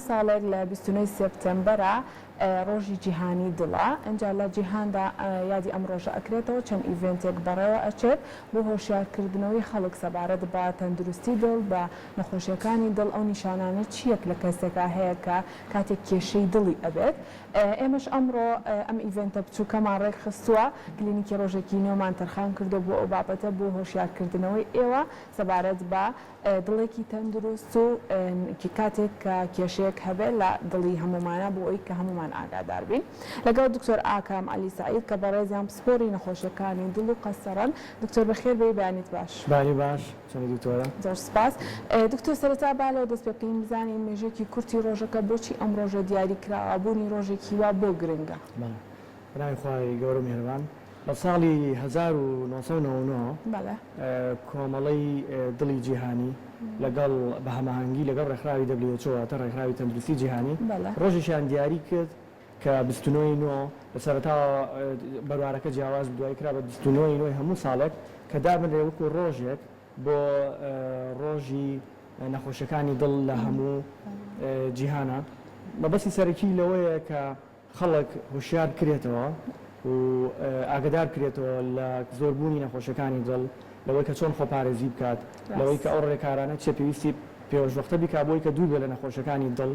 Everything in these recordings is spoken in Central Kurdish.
ساڵێک لە 29 سپتەمبەرە ڕۆژی جیهانی دڵە ئەجا لە جیهاندا یادی ئەم ڕۆژە ئەکرێتەوە چەند ئیڤنتێک بەڕێوە ئەچێت بۆ هۆشیارکردنەوەی خەڵک سەبارەت بە تەندروستی دڵ بە نەخۆشیەکانی دڵ ئەو نیشانانە چیەک لە کەسێکا هەیە کە کاتێک کێشەی دڵی ئەبێت ئێمەش ئەمڕۆ ئەم ئیڤنتە بچووکەمان ڕێکخستووە کلینیکی ڕۆژێکی نێومان تەرخان کردو بۆ ئەو بابەتە بۆ هۆشیارکردنەوەی ئێوە سەبارەت بە دڵێکی تەندروست و کاتێک کە کێشەیەک هەبێت لە دڵی هەمومانە بۆ ئەوی کە هەمومان ئاگادار بین لەگەڵ دکتۆر ئاکام عەلی سەعید کە بەڕێزیان پسپۆری نەخۆشیەکانی دڵ و قەسەرن. دکتۆر بەخێر بێ بەیانیت باش. باری باش چەندی دکتۆرە. زۆر سپاس. دکتۆر سەرەتا با لەوە دەست پێ بکەین بزانین مێژێکی کورتی ڕۆژەکە بۆچی ئەم ڕۆژە دیاری کراوە بوونی ڕۆژێکی وا بۆ گرنگە. بەناوی خوای گەورە میهرەبان لە ساڵی 1999 کۆمەڵەی دڵی جیهانی لەگەڵ بە هەماهەنگی لەگەڵ ڕێکخراوی WHO تا ڕێکخراوی تەندروستی جیهانی ڕۆژێکیان دیاری کرد کە 29 لە سەرەتا بەروارەکە جیاواز دوای کرا بە 29 هەموو ساڵێک کە دابنرێ وەکو ڕۆژێک بۆ ڕۆژی نەخۆشیەکانی دڵ لە هەموو جیهانە مەبەستی سەرەکی لەوەیە کە خەڵک هوشیار کرێتەوە و ئاگدار کرێتەوە لە زۆربوونی نەخۆشیەکانی دڵ لەوەی کە چۆن خۆپارێزی بکات لەوەی کە ئەو ڕێکارانە چێ پێویستی پێشوەختە بیکا بۆی کە دوور بێ لە نەخۆشیەکانی دڵ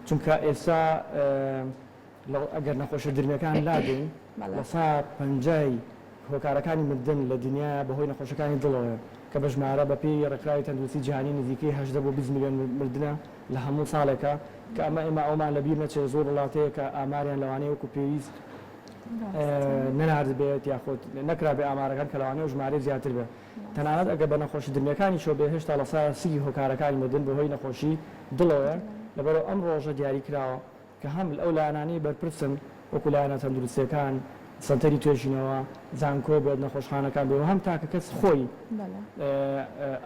چونکە ئێستا ئەگەر نەخۆشە درمەکان لادەین لە سا 50 هۆکارەکانی مردن لە دنیا بەهۆی نەخۆشیەکانی دڵەوە کە بە ژمارە بە پێی ڕێکخراوی تەندروستی جیهانی نزیکەی 18 بۆ 20 میلیۆن مردنە لە هەموو ساڵێکە کە ئێمە ئەومان لەبیر نەچێت زۆر وڵاتەیە کە ئاماریان لەوانەیە وەکو پێویست نەنارد بێت یاخۆت نەکرا بێ ئامارەکان کە لەوانەیە ژمارە زیاتر بێت تەنانەت ئەگە بە نەخۆشی درمەکانی شۆ بێ هێشتا لە سا 30 هۆکارەکانی مردن بەهۆی نەخۆشی دڵەوە لەبەرەوە ئەم ڕۆژە دیاری کراوە کە هەم ئەو لایەنانەی بەرپرسن وەکو لایەنە تەندروستیەکان سەنتەری توێژینەوە زانکۆ بێت نەخۆشخانەکان بێ و هەم تاکە کەس خۆی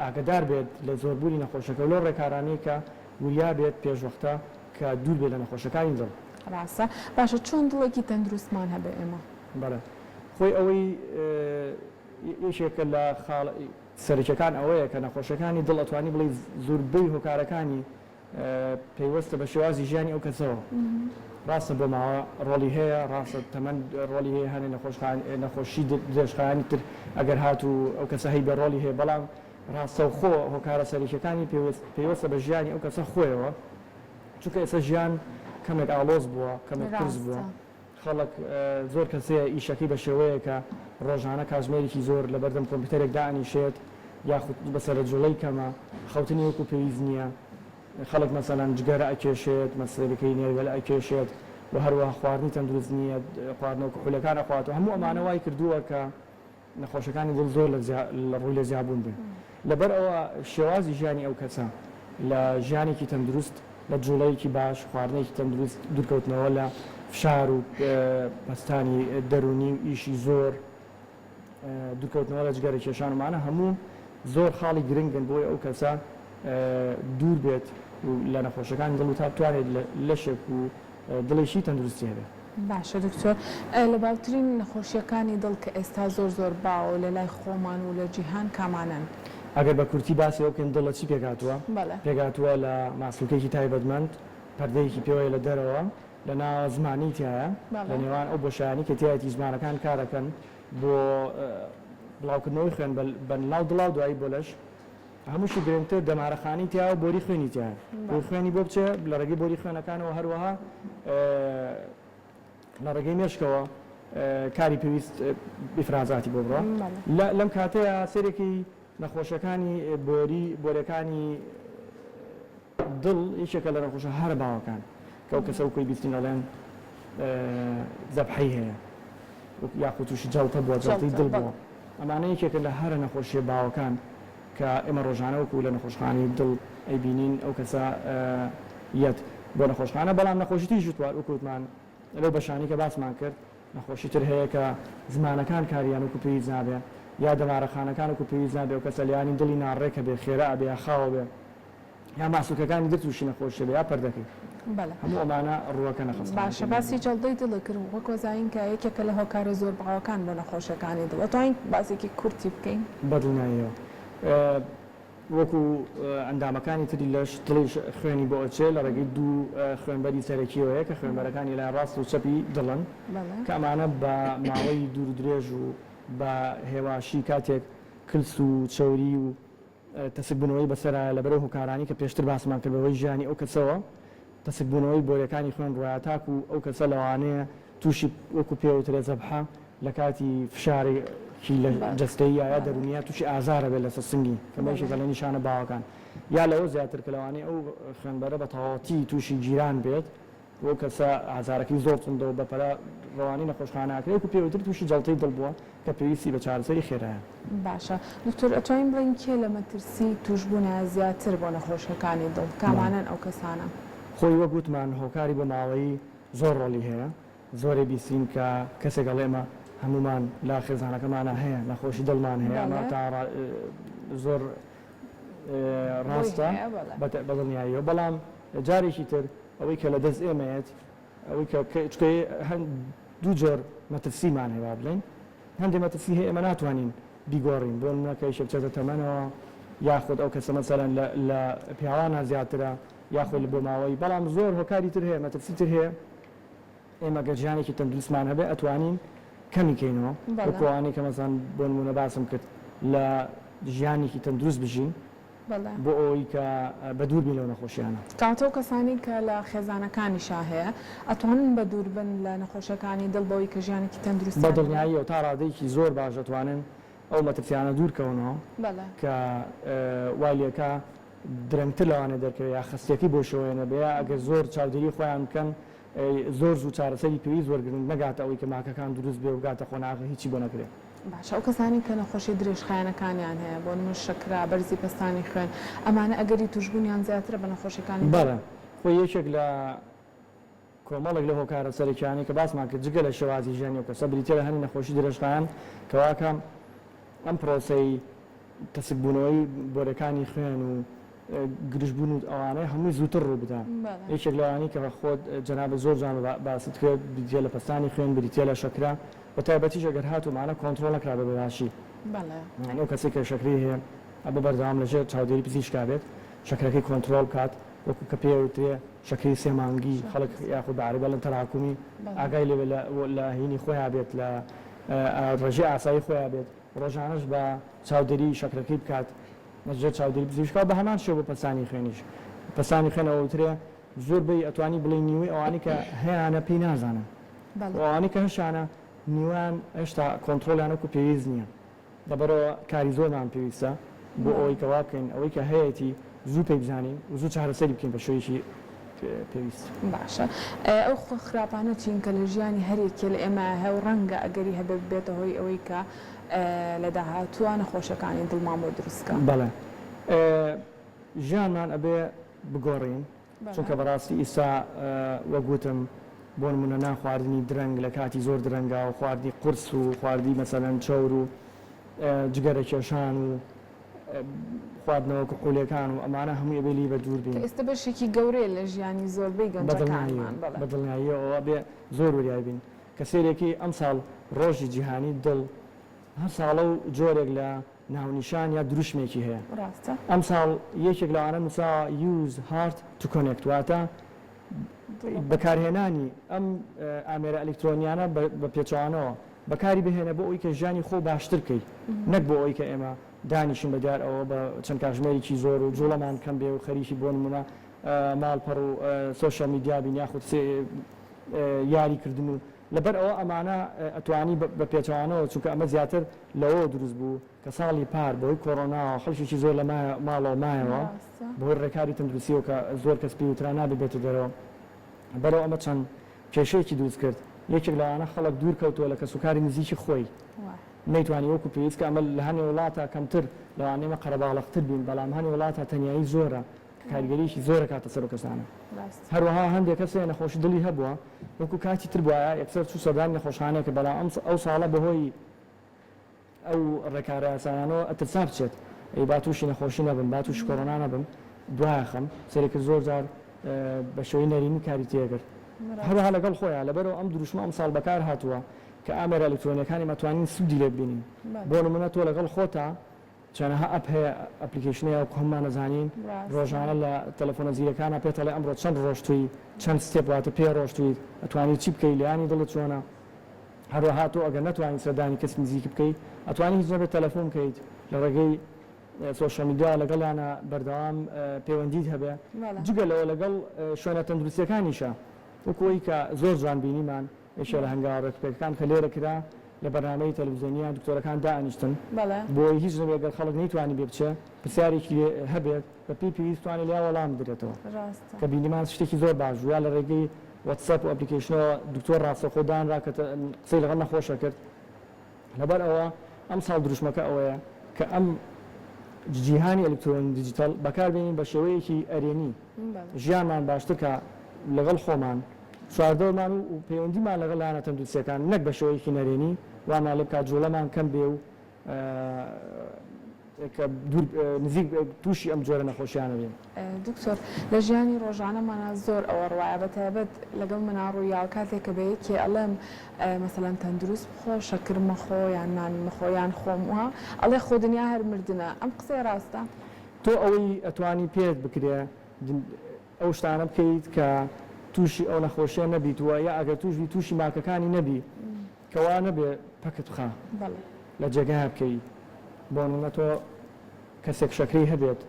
ئاگدار بێت لە زۆربوونی نەخۆشەکە و لەو ڕێکارانەی کە وریا بێت پێشوەختە کە دوور بێت لە نەخۆشەکانی دڵ. ڕاستە باشە چۆن دڵێکی تەندروستمان هەبێ ئێمە؟ بەڵێ خۆی ئەوەی یەکێکە لە سەرچەکان ئەوەیە کە نەخۆشەکانی دڵ ئەتوانی بڵێ زۆربەی هۆکارەکانی پەیوەستە بە شێوازی ژیانی ئەو کەسەوە ڕاستە بۆ ماوە ڕۆڵی هەیە ڕاستە تەمەند ڕۆڵی هەیە هەنێ نەخۆشی درێژخایانی تر ئەگەر هاتوو ئەو کەسە هەی بە ڕۆڵی هەیە بەڵام ڕاستە و خۆ هۆکارە سەرچەکانی پێوەستە بە ژیانی ئەو کەسە خۆیەوە چونکە ئێستا ژیان کەمێک ئاڵۆز بووە کەمێک قرس بووە خەڵک زۆر کەسەیە ئیشەکەی بە شێوەیە کە ڕۆژانە کاتژمێرێکی زۆر لە بەردەم کۆمپیوتەرێک دائنیشێت یاخود بەسەرە جوڵەی کەمە خەوتنی وەکو پێویست نییە خەڵک مەسەلەن جگەرە ئەکێشێت مەسەلەکەی نێرگەلە ئەکێشێت و هەروەها خواردنی تەندروست نییە خواردنەوە کحولەکان ئەخواتەوە هەموو ئەمانە وای کردووە کە نەخۆشەکانی دڵ زۆر لە ڕووی لە زیابوون بن لەبەر ئەوە شێوازی ژیانی ئەو کەسە لە ژیانێکی تەندروست لە جوڵەیەکی باش خواردنێکی تەندروست دوورکەوتنەوە لە فشار و پەستانی دەرونی و ئیشی زۆر دوورکەوتنەوە لە جگەرە کێشانمانە هەموو زۆر خاڵی گرنگن بۆی ئەو کەسە دوور بێت و لە نەخۆشەکانی دڵ و تا بتوانێت لەشێک و دڵێکی تەندروستی هەبێت. باشە دکتۆر لە باوترین نەخۆشیەکانی دڵ کە ئێستا زۆر باوە لە لای خۆمان و لە جیهان کامانن ئەگەر بە کورتی باسی ئەوکەن دڵە چی پێگاتووە پێگاتووە لە ماسوولکێکی تایبەتمەند پەردەیەکی پێوەیە لە دەرەوە لە ناو زمانی تایە لە نێوان ئەو بۆشایانی کە تایەتی زمانەکان کارەکەن بۆ بڵاوکردنەوەی خوێن بە ناو دڵاو دوایی بۆ لەش هەمووشی گرنگتر دەمارەخانی تیا و بۆری خوێنی تیا بۆ خوێنی بۆ بچێ لە ڕێگەی بۆری خوێنەکانەوە هەروەها لە ڕێگەی مێشکەوە کاری پێویست ئیفرازاتی بۆ بڕە لەم کاتەیە سێرێکی نەخۆشەکانی بۆریەکانی دڵ یەکێکە لە نەخۆشە هەر باوەکان کە ئەو کەسە وەکوی بیستین ئەڵێن زەبحەی هەیە یاخود تووشی جەڵتە بووە جەڵتەی دڵ بووە ئەمانە یەکێکە لە هەرە نەخۆشیە باوەکان کە ئێمە ڕۆژانە وەکو لە نەخۆشخانەی دڵ ئەیبینین ئەو کەسە یەت بۆ نەخۆشخانە بەڵام نەخۆشیی ژوتوار وەکوتمان لەو بەشانی کە باسمان کرد نەخۆشی تر هەیە کە زمانەکان کاریان وەکو پێویست نابێ یا دەمارەخانەکان وەکو پێویست نابێ و کەسە لیانی دڵی ناڕێکە بێ خێرا ئەبێ یا خاوە بێ یا ماسوولکەکانی در تووشی نەخۆشیە بێ یا پەردەکەی هەموو ئەمانە ڕووەکە نەخست. باشە باسی جەڵدەی دڵە کرد وەک وەزاین کە یەکێکە لە هۆکارە زۆر باوەکان بۆ نەخۆشیەکانی دڵ دەتوانین باسێکی کورتی بکەین بەدڵنیاییەوە وەکو ئەندامەکانی تری لەش دڵیش خوێنی بۆ ئەچێ لە ڕێگەی دوو خوێنبەری سەرەکیەوەیە کە خوێنبەرەکانی لای ڕاست و چەپی دڵن کە ئەمانە بە ماوەی دوور درێژ و بە هێواشی کاتێک کلس و چەوری و تەسکبوونەوەی بەسەرایە لەبەرەو هۆکارانی کە پێشتر باسمان کردەوەی ژیانی ئەو کەسەوە تەسکبوونەوەی بۆریەکانی خوێن ڕایەتاک و ئەو کەسە لەوانەیە تووشی وەکو پێوترێ زەبحە لە کاتی فشارێکی لە جەستەیی یا دەرونیە تووشی ئازارە بێت لەسەر سنگی کە بەشێکە لە نیشانە باوەکان یا لەوە زیاتر کە لەوانەیە ئەو خوێنبەرە بە تەواوەتی تووشی گیران بێت بۆ کەسە ئازارەکەی زۆر چندەوە بەپەرە ڕەوانی نەخۆشخانەکرێت و پێوتر تووشی جەڵتەی دڵ بووە کە پێویستی بە چارەسەری خێرایە. باشە دکتۆر ئەتوانین بڵین کێ لە مەترسی توشبوونە زیاتر بۆ نەخۆشیەکانی دڵ کامانن ئەو کەسانە؟ خۆی وە گوتمان هۆکاری بە ماوەی زۆر ڕۆڵی هەیە زۆرێ بیستین کە کەسێک ئەڵێمە هەمومان لا خێزانەکەمانە هەیە نەخۆشی دڵمان هەیە ئەمە تا زۆر ڕاستە بەدڵنیاییەوە بەڵام جارێکی تر ئەوەی کە لە دەست ئێمەیەت ئەوەی کە هەند دوو جۆر مەترسیمان هەیە بڵێن هەندێک مەترسی هەیە ئێمە ناتوانین بیگۆڕین بۆ نمونەکەی شەبچێتە تەمەنەوە یاخود ئەو کەسە مەسەرەن لە پیاوانە زیاترە یاخود بۆ ماوەی بەڵام زۆر هۆکاری تر هەیە مەترسی تر هەیە ئێمە گە ژیانێکی تەندروستمان هەبێ ئەتوانین کەمیکەینەوە وەکوانەی کە مەسەڵەن بۆ نمونە باسم کرد لە ژیانێکی تەندروست بژین بۆ ئەوەی کە بە دوور بین لەو نەخۆشیانە کاتەوە کەسانی کە لە خێزانەکانیشا هەیە ئەتوانن بە دوور بن لە نەخۆشیەکانی دڵ بەوەی کە ژیانێکی تەندروست بە دڵنیاییەوە تا ڕادەیەکی زۆر باش دەتوانن ئەو مەترسیانە دوورکەونەوە کە والیەکە درەنگتر لەوانە دەرکەوێت یا خستێکی بۆ شۆێنە بێ ئەگەر زۆر چاودێری خۆیان بکەن زۆر زوو چارەسەری پێویست وەرگرن نەگاتە ئەوەی کە ماکەکان دروست بێ و گاتە خۆناغ هیچی بۆ نەکرێت. باشە ئەو کەسانی کە نەخۆشی درێژخایەنەکانیان هەیە بۆ نمونە شەکرا بەرزی پەستانی خوێن ئەمانە ئەگەری توشبوونیان زیاترە بە نەخۆشیەکانی بەڵێ خۆی یەکێک لە کۆمەڵێک لە هۆکارە سەرەکیانی کە باسمان کرد جگە لە شێوازی ژیانی و کەسە بریتێ لە هەنی نەخۆشی درێژخایەن کەواکە ئەم پرۆسەی تەسکبوونەوەی بۆرەکانی خوێن و گرژبوون و ئەوانەیە هەمووی زووتر ڕوو بدەن یەکێک لەوانی کە خۆت جەنابە زۆر جان باست کرد بریتێ لە پەستانی خوێن بریتێ لە شەکرا بە تایبەتیش ئەگەر هاتومانە کۆنتڕۆڵ نەکرا بە بەباشی ئەو کەسێک کە شەکری هەیە ئەبە بەردەوام لەژێر چاودێری پزیشکا بێت شەکرەکەی کۆنتڕۆڵ بکات وەکو کە پێوترێ شەکری سێمانگی خەڵک یاخود بەعربە لە تەراکمی ئاگای لێ لە هینی خۆیان بێت لە ڕێژەی ئاسایی خۆیان بێت ڕۆژانەش بە چاودێری شەکرەکەی بکات نەژێر چاودێری پزیشکا بە هەمان شێوە بە پەستانی خوێنیش پەستانی خوێنەوەترێ زۆر بەی ئەتوانی بڵێ نیوەی ئەوانی کە هەیەانە پێی نازانن ئەوانی کە هەشانە نیوان هێشتا کۆنتڕۆلیانەکو پێویست نییە دەبەرەوە کاری زۆرمان پێویستە بۆ ئەوەی کەوا بکەین ئەوەی کە هەیەی زوو پێی بزانین و زوو چارەسەری بکەین بە شێوەیەکی پێویست. باشە ئەو خراپانە چین کە لە ژیانی هەرێکێ لە ئێمە هەو ڕەنگە ئەگەری هەبێ بێتە هۆی ئەوەی کە لە داهاتووە نەخۆشەکانی دڵمان بۆ دروستکە. بەڵێ ژیانمان ئەبێ بگۆڕین چونکە بەڕاستی ئیسا وەگوتم بۆ نمونە ناخواردنی درەنگ لە کاتی زۆر درەنگا و خواردی قورس و خواردی مەسەلەن چەور و جگەرە کێشان و خواردنەوە کوحولەکان و ئەمانە هەمووی ئەبێ بە دوور بین. ئێستا بەشێکی گەورەیە لە ژیانی زۆربەی گەنجەکانمان بەدڵنیاییەوە بێ زۆر وریای بین کە سێرێکی ئەم ساڵ ڕۆژی جیهانی دڵ هەر ساڵە و جۆرێک لە ناونیشان یا دروشمێکی هەیە ئەم ساڵ یەکێک لەوانە نووسا use heart to connect واتە بەکارهێنانی ئەم ئامێرە ئەلکترۆنیانە بە پێچوانەوە بەکاری بهێنە بۆ ئەوی کە ژیانی خۆ باشتر بکەیت نەک بۆ ئەوی کە ئێمە دانیشین بەدیار ئەوە بە چەند کاتژمێرێکی زۆر و جوڵەمان کەم بێ و خەریکی بۆ نمونە ماڵپەڕ و سۆشیال میدیا بین یاخود یاریکردن و لەبەر ئەوە ئەمانە ئەتوانی بە پێچوانەوە چونکە ئەمە زیاتر لەوە دروست بوو کە ساڵی پار بۆی کۆڕۆنا خەڵکیی زۆر لە ماڵەوە مایەوە بۆی ڕێکاری تەندروستیەوە کە زۆر کەس پێوترا نابێتە دەرەوە بەرەوە ئەمە چەند کێشەیەکی دروست کرد یەکێک لەوانە خەڵک دوور کەوتووە لە کەسوکاری نزیکی خۆی نەیتوانی وەکو پێویست کە ئەمە لە هەنێ وڵاتە کەمتر لەوانەیە قەرەباڵغتر بین بەڵام هەنێ وڵاتە تەنیایی زۆرە کاریگەریشی زۆرە کاتە سەر و کەسانە هەروەها هەندێک کەسێ نەخۆشی دڵی هەبووە وەکو کاتی تر بووە یەکسەر چوو سەردانی نەخۆشخانەیە کە بەڵام ئەو ساڵە بەهۆی ئەو ڕێکارە یاسایانەوە ئەترسا بچێت ئەی با تووشی نەخۆشی نەبم با تووشی کۆڕۆنا نەبم دوایە خەم سەرێکە زۆر جار بە شێوەی نەرینی کاری تێگرت هەروەها لەگەڵ خۆیان لەبەرەوە ئەم دروشمە ئەم ساڵ بەکار هاتووە کە ئامێرە ئەلکترۆنیەکانی مەتوانین سوودی لێ ببینین بۆ نمونە تۆ لەگەڵ خۆتە چەنەها ئەپ هەیە ئەپلیکیشنەیە و هەممان نەزانین ڕۆژانە لە تەلەفۆنە زیرەکانە پێتەڵێ ئەمڕۆ چەند ڕۆژتووی چەند ستێپ واتە پێ ڕۆژتووی ئەتوانی چی بکەی لایانی دڵت چۆنە هەروەها تۆ ئەگەر نەتوانین سەردانی کەس نزیک بکەیت ئەتوانی هیچ نەبێت تەلەفۆن بکەیت لە ڕێگەی سۆشیال میدیا لەگەڵیانە بەردەوام پەیوەندیت هەبێ جگە لەوە لەگەڵ شوێنە تەندروستیەکانیشە وەکوەی کە زۆر جوان بینیمان ئێشە لە هەنگاوە ڕێکپێکەکان کە لێرە کرا لە بەرنامەی تەلەڤیزیۆنیان دکتۆرەکان دائنیشتن بۆی هیچ نەبێت گەر خەڵک نەیتوانی بێ بچێ پرسیارێکی هەبێت بە پێویست توانێت لیا وەڵام بدرێتەوە کە بینیمان شتێکی زۆر باش یا لە ڕێگەی واتساپ و ئەپلیکیشنەوە دکتۆر ڕاستەخۆدانرا کە قسەی لەگەڵ نەخۆشە کرد لەبەر ئەوە ئەم ساڵ دروشمەکە ئەوەیە کە ئەم جیهانی ئەلکترۆنی دیجیتال بەکاربێنین بە شێوەیەکی ئەرێنی ژیانمان باشترکە لەگەڵ خۆمان چواردەوەمان و پەیوەندیمان لەگەڵ لایەنە تەندروستیەکان نەک بە شێوەیەکی نەرێنی وانە لێ بکات جوڵەمان کەم بێ و نزیک تووشی ئەم جۆرە نەخۆشیانە بێن. دکتۆر لە ژیانی ڕۆژانەمانە زۆر ئەوە ڕواایە بەتایبەت لەگەڵ مناڕوو یا کاتێککە بەیەکێ ئەڵێم مەسەلەن تەندروست بخۆ شەکر مەخۆ یان نانی مەخۆ یان خۆم وها ئەڵێ خۆ دنیا هەر مردنە ئەم قسەی ڕاستە؟ تۆ ئەوەی ئەتوانی پێت بکرێ ئەو شتانە بکەیت کە تووشی ئەو نەخۆشیە نەبیتوە یا ئەگەر تووشی ماکەکانی نەبی کەوا نەبێ پەکت بخا لە جێگای بکەی بۆ نمونە تۆ کەسێک شەکری هەبێت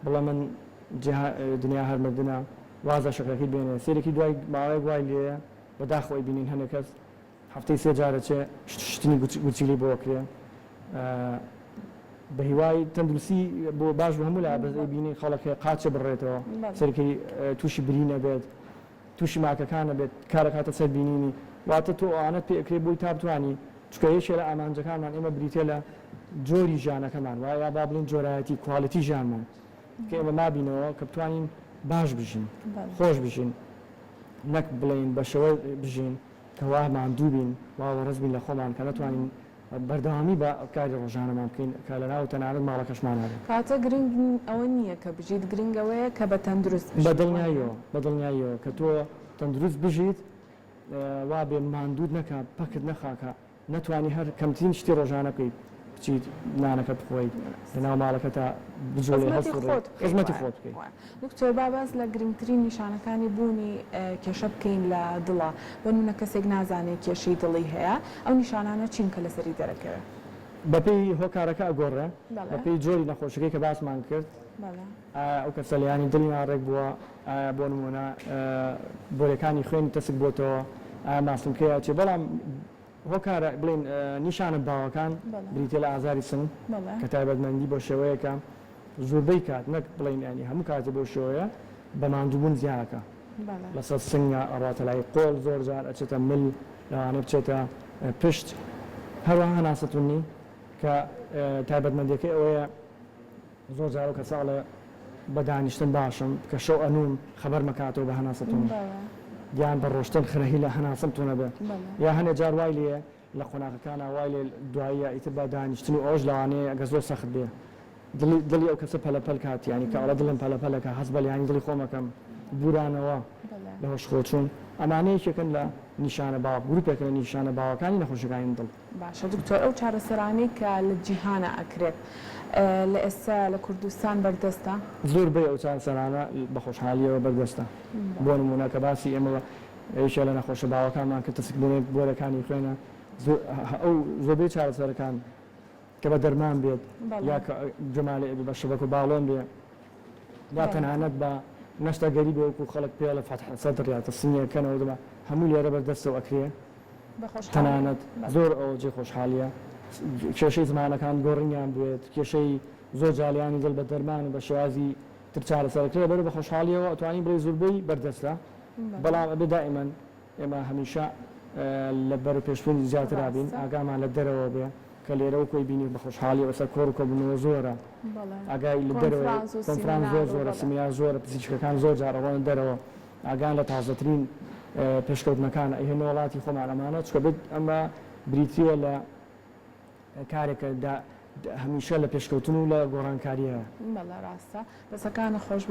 بڵێ من دنیا هەر مردنە وازە شەکرەکەی بێنێ سێرێکی دوای ماوەیەک وای لێیە بەداخۆی بینین هەندێک کەس هەفتەی سێ جارە چێ شتنی گوچیلی بۆ کرێ بە هیوای تەندروستی بۆ باش بە هەموو لا بینی خەڵک قاچە بڕێتەوە سەرەکەی تووشی بری نەبێت تووشی ماکەکانە بێت کارەکاتە سەر بینینی واتە تۆ ئەوانەت پێکرێ بۆی تا بتوانی چکە یەکێ لە ئامانجەکانمان ئێمە بریتێ لە جۆری ژیانەکەمان وایە با بڵین جۆرایەتی کواڵیتی ژیانمان کە ئێمە مابینەوە کە بتوانین باش بژین خۆش بژین نەک بڵین بە شەوە بژین کە وا ماندوو بین وا وەڕز بین لە خۆمان کە نەتوانین بەردەوامی بە کاری ڕۆژانەمان بکەین کە لە ناو تەنانەت ماڵەکەشمان هەبێت. کاتە گرنگ ئەوە نییە کە بژیت گرنگەوەیە کە بە تەندروست بەدڵنیاییەوە کە تۆ تەندروست بژیت وا بێ ماندوود نەکە پەکت نەخاکە نەتوانی هەر کەمترین شتی ڕۆژانە بکەیت بچیت نانەکەت بخۆیت لەناو ماڵەکە تا بجۆڵێ خزمەتی خۆت بکەیت. دکتۆر باباس لە گرنگترین نیشانەکانی بوونی کێشە بکەین لە دڵە بۆ نمونە کەسێک نازانێت کێشەی دڵی هەیە ئەو نیشانانە چین کە لەسەری دەرەکەوێت بەپێی هۆکارەکە ئەگۆڕێ بەپێی جۆری نەخۆشەکەی کە باسمان کرد ئەو کەسە لەیانی دڵی ناڕێک بووە بۆ نمونە بۆلەکانی خوێنی تەسک بۆتەوە ماسمکەیە چێ بەڵام هۆکارە بڵین نیشانە باوەکان بریتێ لە ئازاری سنگ کە تایبەتمەندی بۆ شێوەیەکە زۆربەی کات نەک بڵین ینی هەموو کاتێ بۆ شێوەیە بە ماندووبوون زیادەکە لەسەر سنگە ئەڕاتە لای قۆڵ زۆر جار ئەچێتە مل لەوانە بچێتە پشت هەروەها هەناسەتونی کە تایبەتمەندیەکەی ئەوەیە زۆر جار و کەساڵە بە دانیشتن باشم کە شەو ئەنوم خەبەر مەکاتەوە بە هەناسەتون یان بە ڕۆشتن خرەهی لە هەناسەمتونە بێ یا هەنێ جار وای لێ لە قۆناغەکانە وای لێ دواییە ئیتر بە دانیشتنی ئەوش لەوانەیە ئەگە زۆر سەخت بێ دڵی ئەو کەسە پەلەپەل کات ینی کە ئەڵە دڵم پەلەپەلەکە هەست بە ینی دڵی خۆمەکەم بورانەوە لە هۆش خۆچوون ئەمانەیەکێکن لە نیشانە باوە گروپێکە لە نیشانە باوەکانی نەخۆشەکانی دڵ. باشە دکتۆر ئەو چارەسەرانەی کە لە جیهانە ئەکرێت لە ئێستا لە کوردستان بەردەستە زۆر بێ ئەو چارەسەرانە بە خۆشحالیەوە بەردەستە بۆ نمونە کە باسی ئێمە ئەویشە لە نەخۆشە باوەکانمان کە تەسکبوونێت بۆرەکانی خوێنە ئەو زۆربەی چارەسەرەکان کە بە دەرمان بێت یا جمالێ بە شەبەک و باڵۆن بێ یا تەنانەت بە نەشتەگەری بێ وەکو خەڵک پێ لە فەتح سەدر یا تەسینیەکەنەوە دەما هەموو لێرە بەردەستەوە ئەکرێ تەنانەت زۆر ئەو جێ خۆشحالیە کێشەی زمانەکان گۆڕینیان بێت کێشەی زۆر جالیانی دڵ بە دەرمان بە شێوازی تر چارەسەرەکرێ بەرە بە خۆشحالیەوە ئەتوانی بڵێ زۆربەی بەردەستە بەڵام ئەبێ دائیمەن ئێمە هەمیشە لە بەر پێشبوونی زیاتر بین ئاگامان لە دەرەوە بێ کە لێرە وەکۆی بینی بە خۆشحالی وەسەر کۆڕ و کۆبوونەوە زۆرە ئاگای لە دەرەوە کۆنفرانس زۆرە سیمینار زۆرە پزیشکەکان زۆر جار ڕۆن دەرەوە ئاگان لە تازەترین پێشکەوتنەکانە ئەهێنە وڵاتی خۆمان ئەمانە چکە بێت ئەمە بریتیە لە کارێکە هەمیشە لە پێشکەوتن و لە گۆڕانکاریە ڕاستە دەسەکانە خۆش